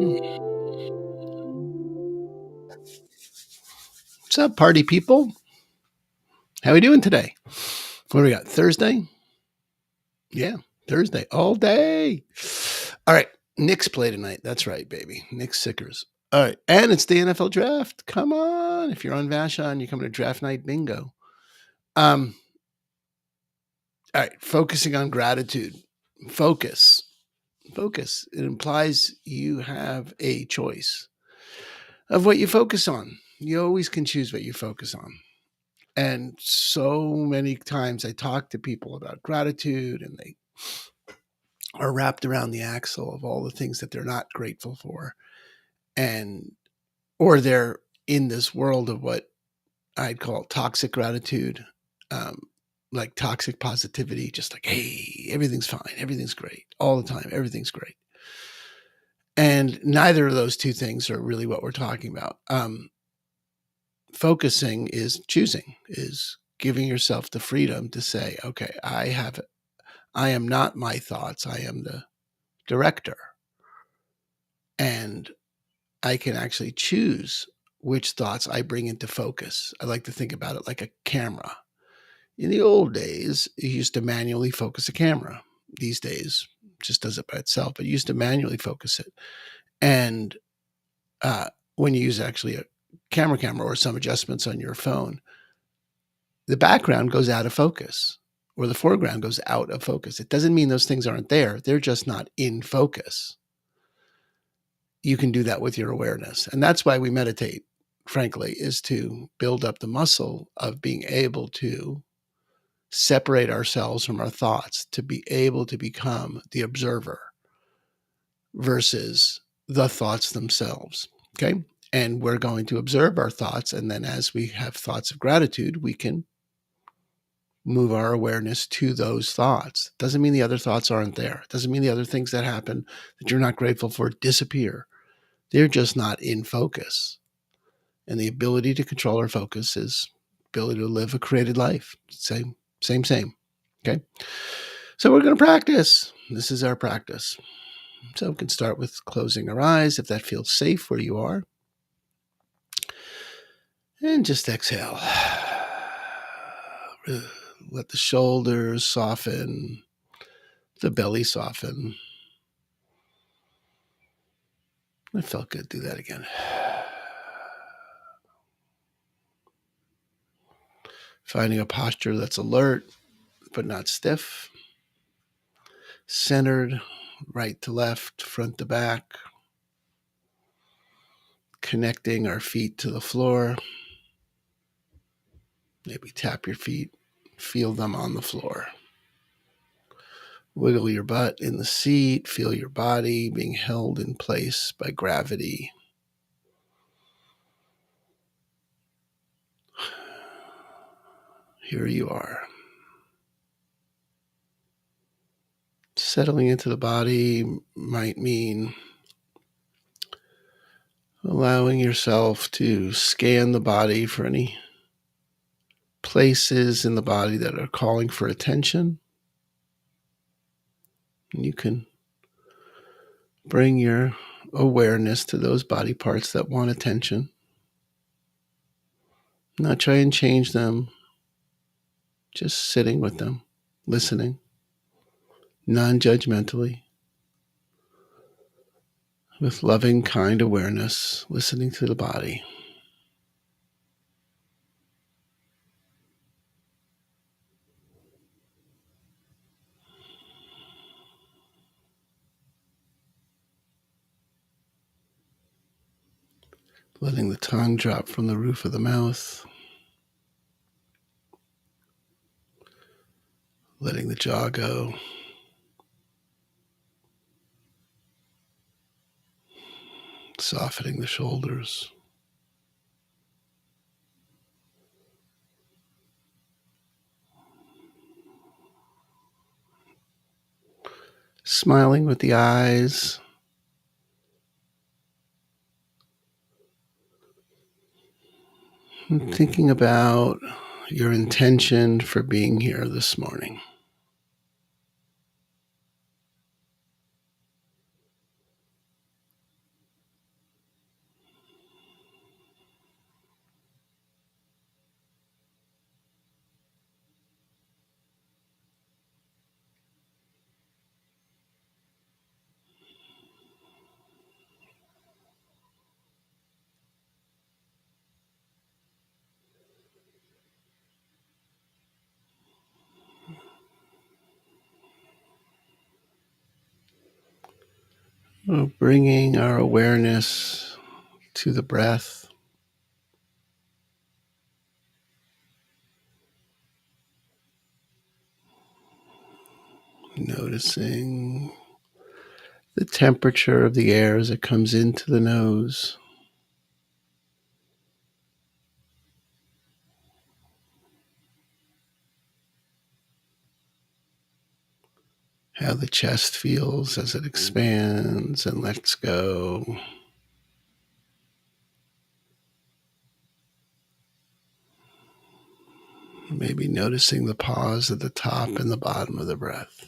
What's up, party people? How we doing today? What do we got? Thursday? Yeah, Thursday all day. All right, Knicks play tonight. That's right, baby. Knicks Sickers. All right, and it's the NFL draft. Come on, if you're on Vashon, you're coming to draft night bingo. All right, focusing on gratitude. Focus. Focus. It implies you have a choice of what you focus on. You always can choose what you focus on. And so many times I talk to people about gratitude and they are wrapped around the axle of all the things that they're not grateful for. And, or they're in this world of what I'd call toxic gratitude, um, like toxic positivity, just like, hey, everything's fine, everything's great, all the time, everything's great. And neither of those two things are really what we're talking about. Focusing is choosing, is giving yourself the freedom to say, okay, I am not my thoughts. I am the director. And I can actually choose which thoughts I bring into focus. I like to think about it like a camera. In the old days, you used to manually focus a camera. These days, it just does it by itself, but you used to manually focus it. And when you use actually a camera or some adjustments on your phone, the background goes out of focus or the foreground goes out of focus. It doesn't mean those things aren't there. They're just not in focus. You can do that with your awareness. And that's why we meditate, frankly, is to build up the muscle of being able to separate ourselves from our thoughts, to be able to become the observer versus the thoughts themselves. Okay. And we're going to observe our thoughts. And then as we have thoughts of gratitude, we can move our awareness to those thoughts. Doesn't mean the other thoughts aren't there. Doesn't mean the other things that happen that you're not grateful for disappear. They're just not in focus. And the ability to control our focus is ability to live a created life. Same. Okay. So we're going to practice. This is our practice. So we can start with closing our eyes if that feels safe where you are. And just exhale. Let the shoulders soften, the belly soften. It felt good. Do that again. Finding a posture that's alert, but not stiff. Centered, right to left, front to back. Connecting our feet to the floor. Maybe tap your feet, feel them on the floor. Wiggle your butt in the seat, feel your body being held in place by gravity. Here you are. Settling into the body might mean allowing yourself to scan the body for any places in the body that are calling for attention. And you can bring your awareness to those body parts that want attention. Not try and change them, just sitting with them, listening, non-judgmentally, with loving, kind awareness, listening to the body. Letting the tongue drop from the roof of the mouth. Letting the jaw go. Softening the shoulders. Smiling with the eyes. And thinking about your intention for being here this morning. Bringing our awareness to the breath. Noticing the temperature of the air as it comes into the nose. How the chest feels as it expands and lets go. Maybe noticing the pause at the top and the bottom of the breath.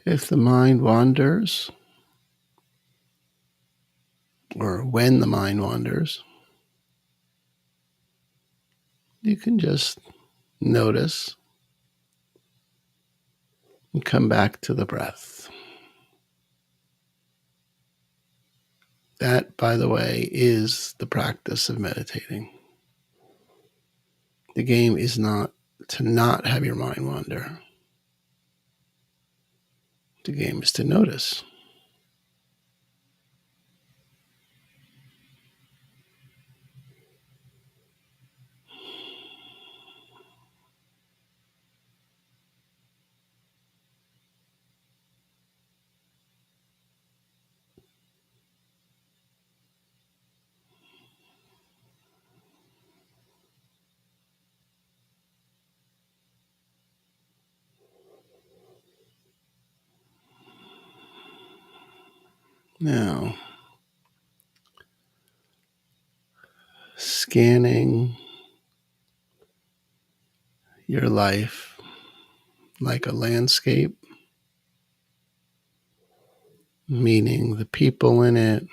If the mind wanders, or when the mind wanders, you can just notice and come back to the breath. That, by the way, is the practice of meditating. The game is not to not have your mind wander. The game is to notice. Now, scanning your life like a landscape, meaning the people in it,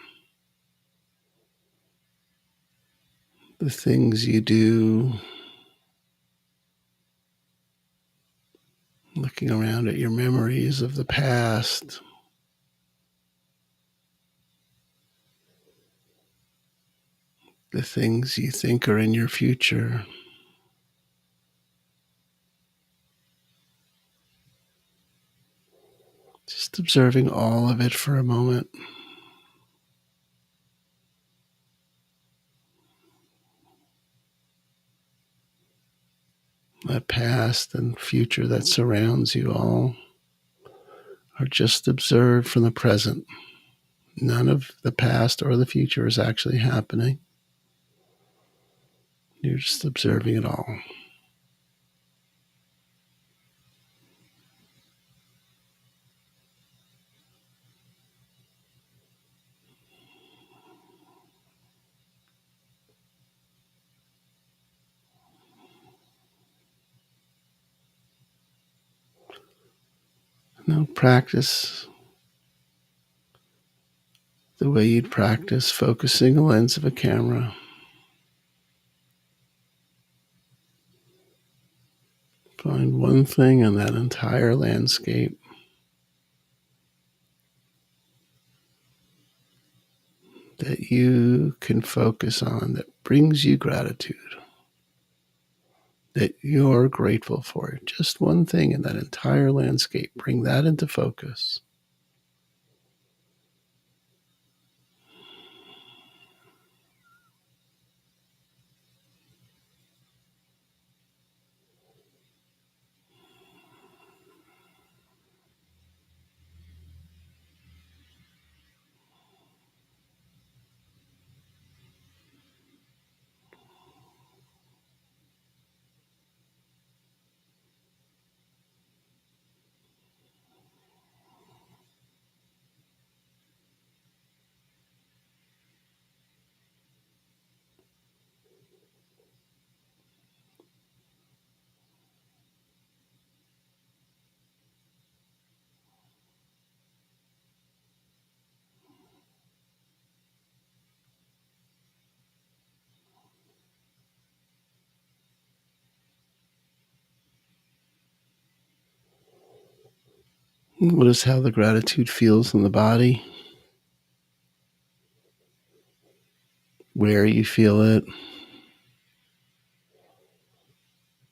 the things you do, looking around at your memories of the past, the things you think are in your future. Just observing all of it for a moment. That past and future that surrounds you all are just observed from the present. None of the past or the future is actually happening. You're just observing it all. Now practice the way you'd practice focusing a lens of a camera. Find one thing in that entire landscape that you can focus on that brings you gratitude, that you're grateful for. Just one thing in that entire landscape. Bring that into focus. Notice how the gratitude feels in the body, where you feel it,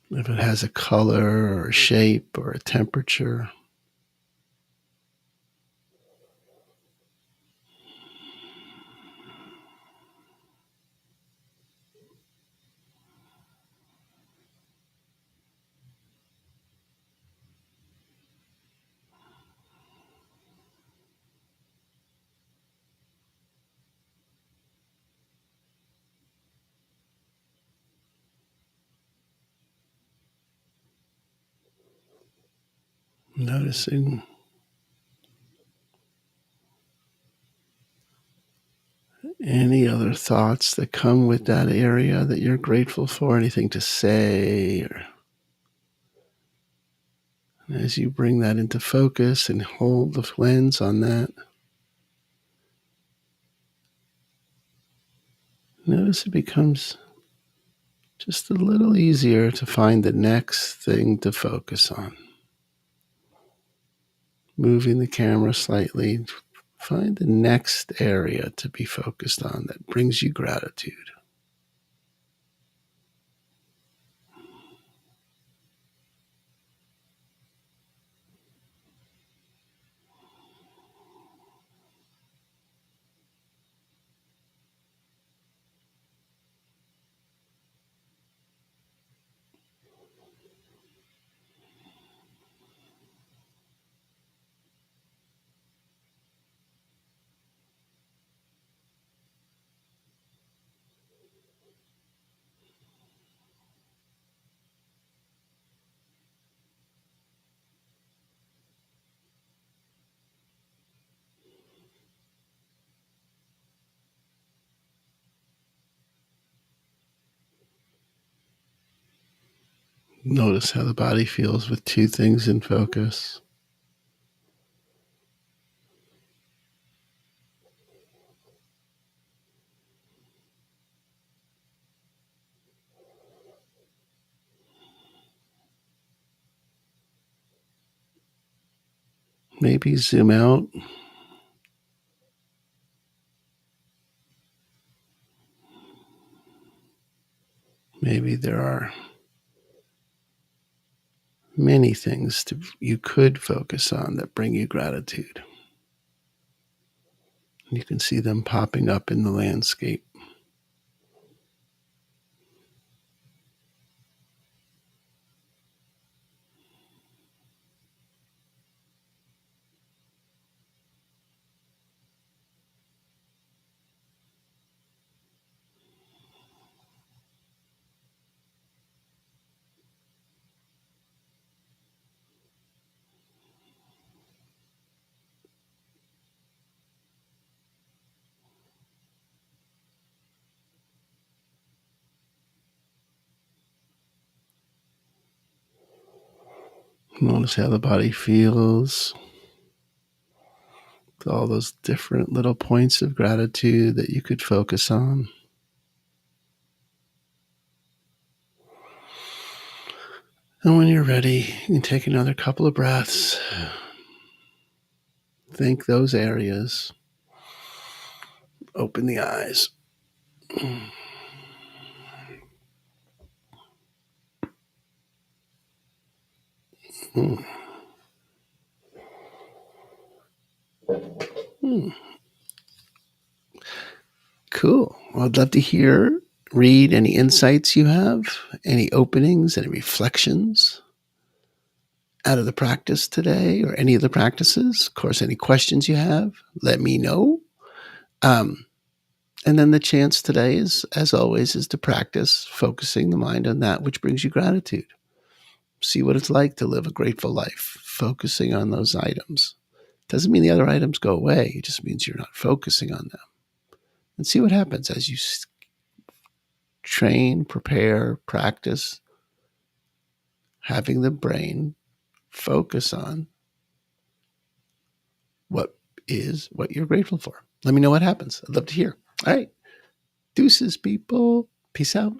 if it has a color or a shape or a temperature. Noticing any other thoughts that come with that area that you're grateful for, anything to say, or as you bring that into focus and hold the lens on that, notice it becomes just a little easier to find the next thing to focus on. Moving the camera slightly, find the next area to be focused on that brings you gratitude. Notice how the body feels with two things in focus. Maybe zoom out. Maybe there are many things you could focus on that bring you gratitude. You can see them popping up in the landscape. Notice how the body feels with all those different little points of gratitude that you could focus on. And when you're ready, you can take another couple of breaths. Think those areas. Open the eyes. Mm. Mm. Cool. Well, I'd love to read any insights you have, any openings, any reflections out of the practice today or any of the practices. Of course, any questions you have, let me know. And then the chance today is, as always, is to practice focusing the mind on that which brings you gratitude. See what it's like to live a grateful life, focusing on those items. Doesn't mean the other items go away. It just means you're not focusing on them. And see what happens as you train, prepare, practice, having the brain focus on what you're grateful for. Let me know what happens. I'd love to hear. All right. Deuces, people. Peace out.